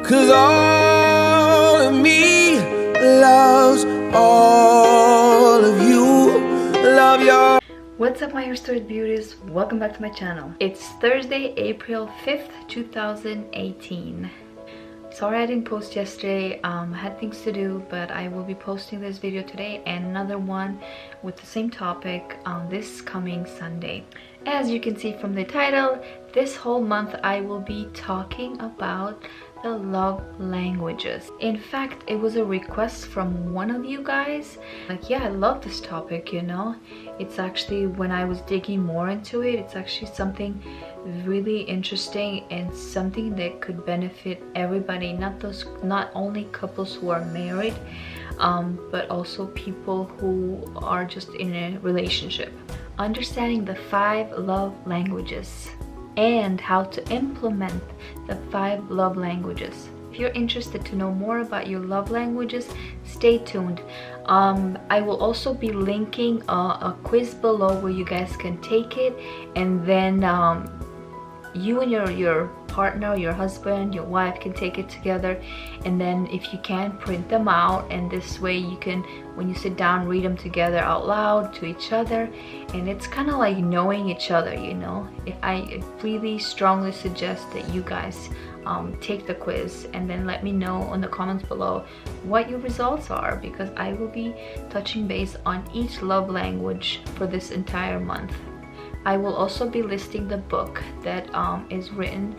'Cause all of me loves all of you. Love your... What's up, my restored beauties? Welcome back to my channel. It's Thursday, April 5th, 2018. Sorry I didn't post yesterday. I had things to do, but I will be posting this video today and another one with the same topic on this coming Sunday. As you can see from the title, this whole month I will be talking about the love languages. In fact, it was a request from one of you guys. Like, yeah, I love this topic, you know. It's actually, when I was digging more into it, it's actually something really interesting and something that could benefit everybody, not only couples who are married, but also people who are just in a relationship. Understanding the 5 love languages and how to implement the 5 love languages. If you're interested to know more about your love languages, stay tuned. I will also be linking a quiz below where you guys can take it, and then you and your partner, your husband, your wife can take it together, and then if you can, print them out, and this way you can, when you sit down, read them together out loud to each other, and it's kind of like knowing each other, you know. I really strongly suggest that you guys take the quiz and then let me know in the comments below what your results are, because I will be touching base on each love language for this entire month. I will also be listing the book that is written,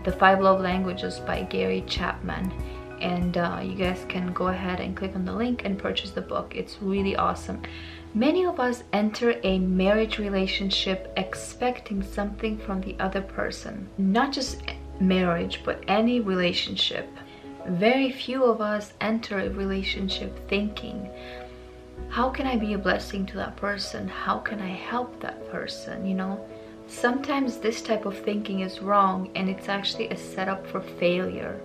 The 5 Love Languages by Gary Chapman. And you guys can go ahead and click on the link and purchase the book. It's really awesome. Many of us enter a marriage relationship expecting something from the other person. Not just marriage, but any relationship. Very few of us enter a relationship thinking, how can I be a blessing to that person? How can I help that person? You know, sometimes this type of thinking is wrong, and it's actually a setup for failure.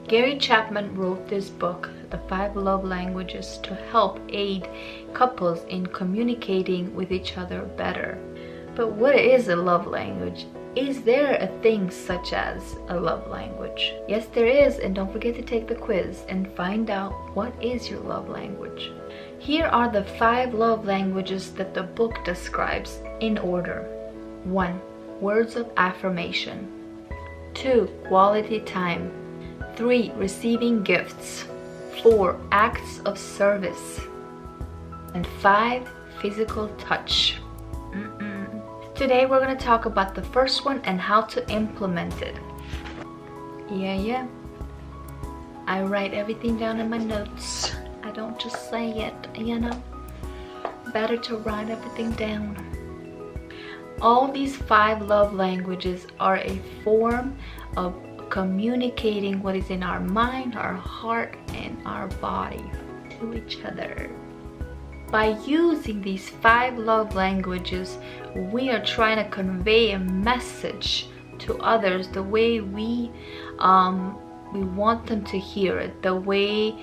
Gary Chapman wrote this book, The 5 Love Languages, to help aid couples in communicating with each other better. But what is a love language? Is there a thing such as a love language? Yes, there is, and don't forget to take the quiz and find out what is your love language. Here are the 5 love languages that the book describes in order. 1. Words of affirmation. 2. Quality time. 3. Receiving gifts. 4. Acts of service. And 5. Physical touch. Today we're going to talk about the first one and how to implement it. Yeah. I write everything down in my notes. I don't just say it, you know. Better to write everything down. All these 5 love languages are a form of communicating what is in our mind, our heart, and our body to each other. By using these 5 love languages, we are trying to convey a message to others the way we want them to hear it, the way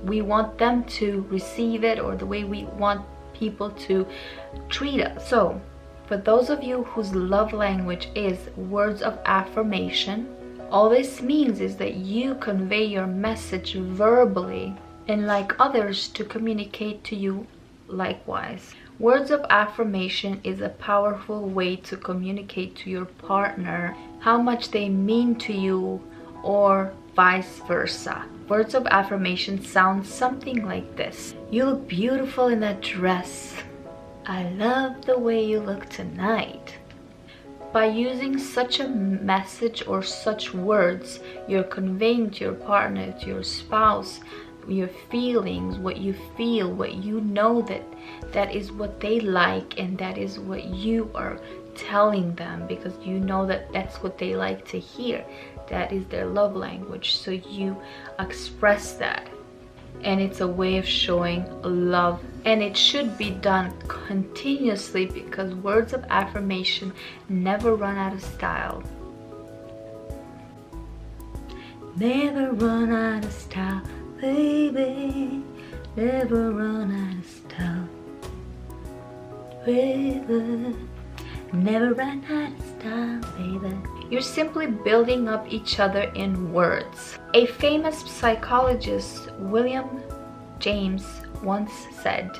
we want them to receive it, or the way we want people to treat us. So for those of you whose love language is words of affirmation, all this means is that you convey your message verbally and like others to communicate to you likewise. Words of affirmation is a powerful way to communicate to your partner how much they mean to you, or vice versa. Words of affirmation sound something like this. You look beautiful in that dress. I love the way you look tonight. By using such a message or such words, you're conveying to your partner, to your spouse, your feelings, what you feel, what you know, that is what they like, and that is what you are telling them, because you know that that's what they like to hear. That is their love language, so you express that, and it's a way of showing love, and it should be done continuously, because words of affirmation never run out of style. Never run out of style, baby. Never run out of style, baby. Never run out of style, baby. You're simply building up each other in words. A famous psychologist, William James, once said,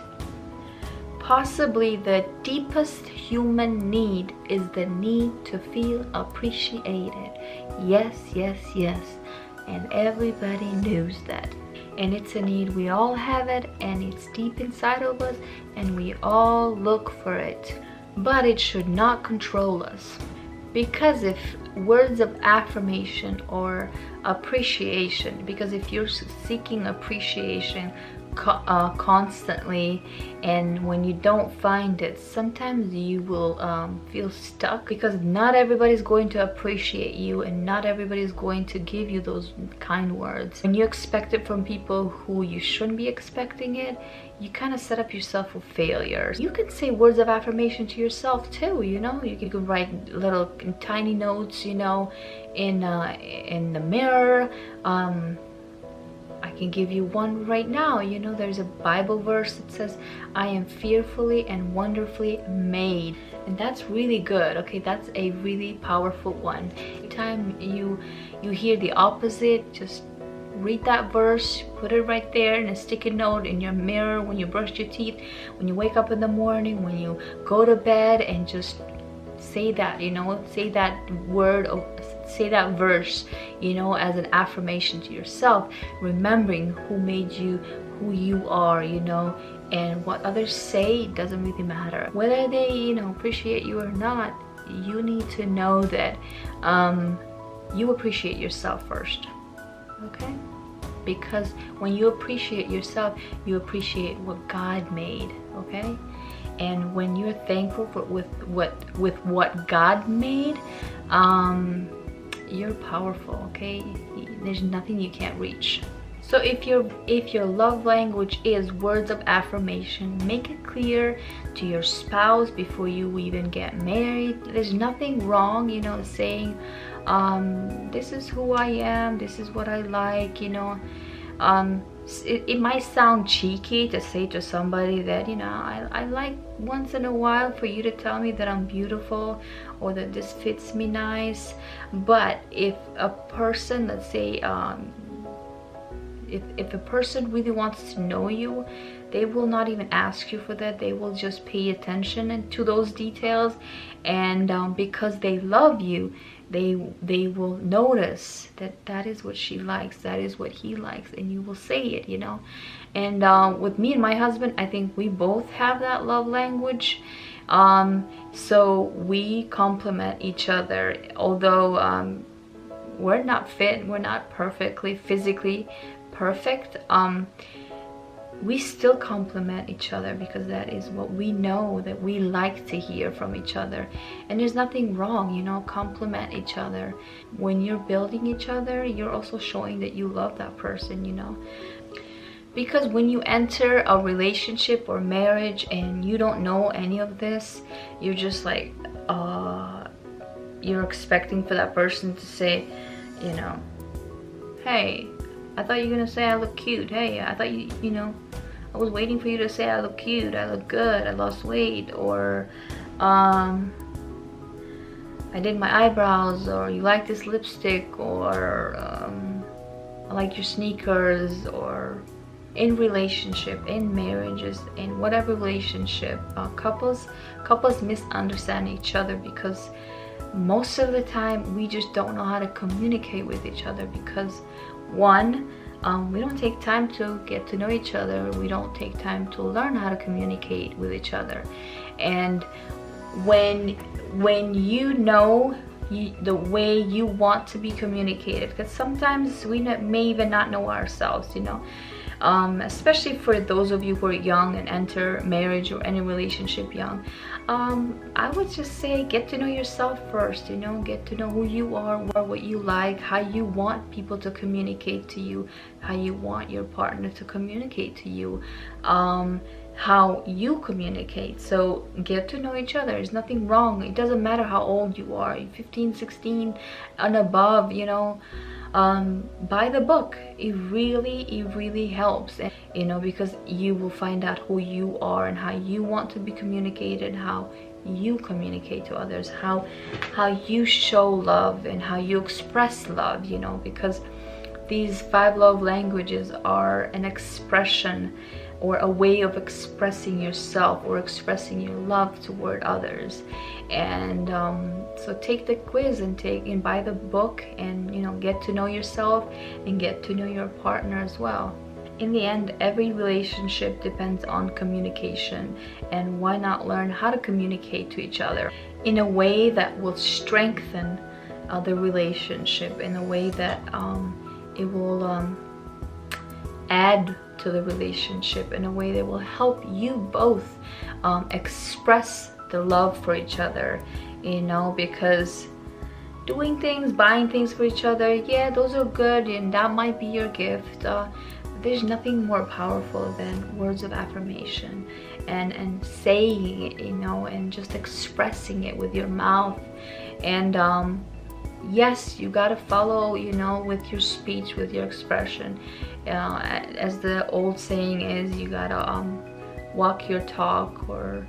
possibly the deepest human need is the need to feel appreciated. Yes, yes, yes. And everybody knows that. And it's a need, we all have it, and it's deep inside of us, and we all look for it. But it should not control us. Because if words of affirmation or appreciation, because if you're seeking appreciation constantly, and when you don't find it, sometimes you will feel stuck, because not everybody's going to appreciate you, and not everybody's going to give you those kind words. When you expect it from people who you shouldn't be expecting it, you kind of set up yourself for failure. You can say words of affirmation to yourself too, you know. You can write little tiny notes, you know, in the mirror. I can give you one right now. You know, there's a Bible verse that says, I am fearfully and wonderfully made. And that's really good, okay? That's a really powerful one. Anytime you hear the opposite, just read that verse, put it right there in a sticky note in your mirror, when you brush your teeth, when you wake up in the morning, when you go to bed, and just say that, you know, say that word, or say that verse, you know, as an affirmation to yourself, remembering who made you, who you are, you know. And what others say doesn't really matter, whether they, you know, appreciate you or not. You need to know that you appreciate yourself first, okay? Because when you appreciate yourself, you appreciate what God made, okay? And when you're thankful for with what God made, you're powerful, okay? There's nothing you can't reach. So if your love language is words of affirmation, make it clear to your spouse before you even get married. There's nothing wrong, you know, saying, this is who I am, this is what I like, you know. It might sound cheeky to say to somebody that, you know, I like once in a while for you to tell me that I'm beautiful, or that this fits me nice. But if a person, let's say, if a person really wants to know you, they will not even ask you for that. They will just pay attention to those details, and because they love you, they will notice that is what she likes, that is what he likes, and you will say it, you know. And with me and my husband, I think we both have that love language. So we complement each other. Although we're not fit, we're not perfectly physically perfect, we still complement each other, because that is what we know that we like to hear from each other. And there's nothing wrong, you know, compliment each other. When you're building each other, you're also showing that you love that person, you know. Because when you enter a relationship or marriage and you don't know any of this, you're just like, you're expecting for that person to say, you know, hey, I thought you were gonna say I look cute. Hey, I thought you know, I was waiting for you to say I look cute, I look good, I lost weight, or I did my eyebrows, or you like this lipstick, or I like your sneakers. Or in relationship, in marriages, in whatever relationship, couples misunderstand each other, because most of the time we just don't know how to communicate with each other. Because one, we don't take time to get to know each other. We don't take time to learn how to communicate with each other. And when you know the way you want to be communicated, because sometimes we may even not know ourselves, you know. Especially for those of you who are young and enter marriage or any relationship young, I would just say get to know yourself first, you know. Get to know who you are, what you like, how you want people to communicate to you, how you want your partner to communicate to you, how you communicate. So get to know each other. There's nothing wrong. It doesn't matter how old you are, 15, 16 and above, you know. Buy the book. It really helps, and, you know, because you will find out who you are and how you want to be communicated, how you communicate to others, how you show love and how you express love, you know, because these 5 love languages are an expression or a way of expressing yourself or expressing your love toward others. And so take the quiz and buy the book, and you know, get to know yourself and get to know your partner as well. In the end, every relationship depends on communication, and why not learn how to communicate to each other in a way that will strengthen the relationship, in a way that it will add to the relationship, in a way that will help you both express the love for each other, you know, because doing things, buying things for each other, yeah, those are good and that might be your gift. There's nothing more powerful than words of affirmation and saying it, you know, and just expressing it with your mouth. And yes, you gotta follow, you know, with your speech, with your expression. As the old saying is, you gotta walk your talk, or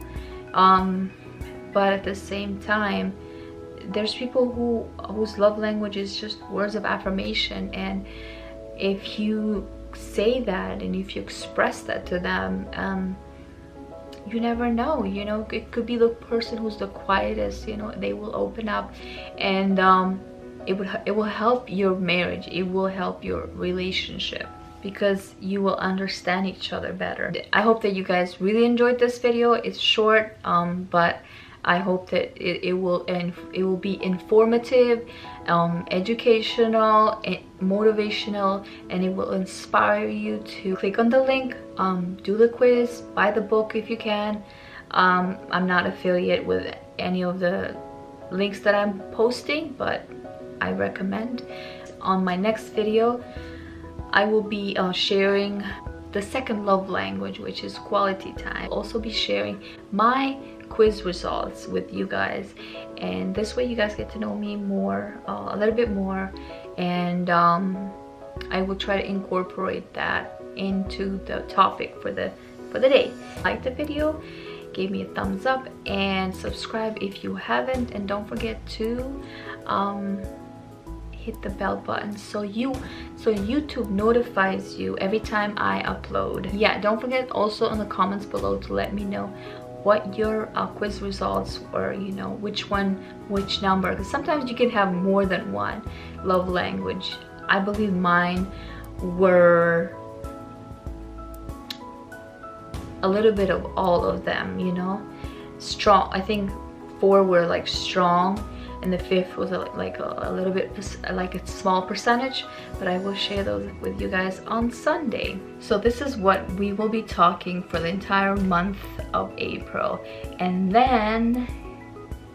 but at the same time, there's people whose love language is just words of affirmation, and if you say that and if you express that to them, you never know, you know, it could be the person who's the quietest, you know, they will open up, and it will help your marriage, it will help your relationship, because you will understand each other better. I hope that you guys really enjoyed this video. It's short, but I hope that it will be informative, educational, motivational, and it will inspire you to click on the link, do the quiz, buy the book if you can. I'm not affiliate with any of the links that I'm posting, but I recommend. On my next video, I will be sharing the second love language, which is quality time. I'll also be sharing my quiz results with you guys, and this way you guys get to know me more, a little bit more, and I will try to incorporate that into the topic for the day. Like the video, give me a thumbs up, and subscribe if you haven't, and don't forget to hit the bell button so YouTube notifies you every time I upload. Yeah, don't forget also in the comments below to let me know what your quiz results were, you know, which number, because sometimes you can have more than one love language. I believe mine were a little bit of all of them, you know. Strong, I think 4 were like strong, and the 5th was like a little bit, like a small percentage, but I will share those with you guys on Sunday. So this is what we will be talking for the entire month of April, and then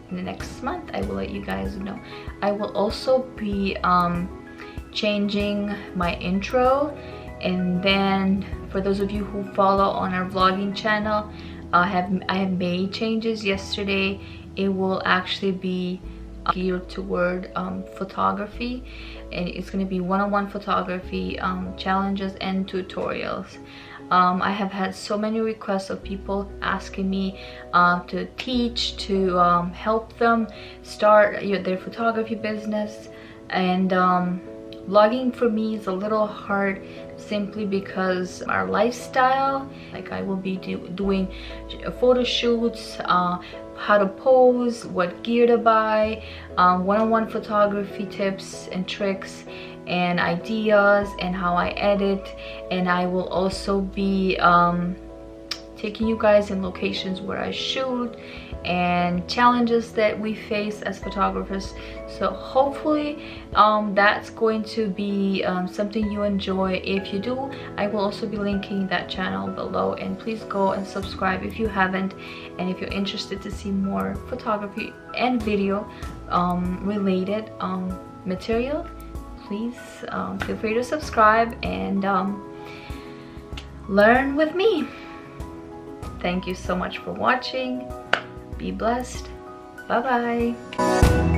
in the next month I will let you guys know. I will also be changing my intro, and then for those of you who follow on our vlogging channel, I have made changes yesterday. It will actually be geared toward photography, and it's going to be one-on-one photography challenges and tutorials. I have had so many requests of people asking me to teach, to help them start their photography business, and vlogging for me is a little hard simply because our lifestyle. Like, I will be doing photo shoots, how to pose, what gear to buy, one-on-one photography tips and tricks and ideas, and how I edit. And I will also be taking you guys in locations where I shoot and challenges that we face as photographers. So hopefully that's going to be something you enjoy. If you do, I will also be linking that channel below, and please go and subscribe if you haven't. And if you're interested to see more photography and video related material, please feel free to subscribe and learn with me. Thank you so much for watching. Be blessed. Bye bye.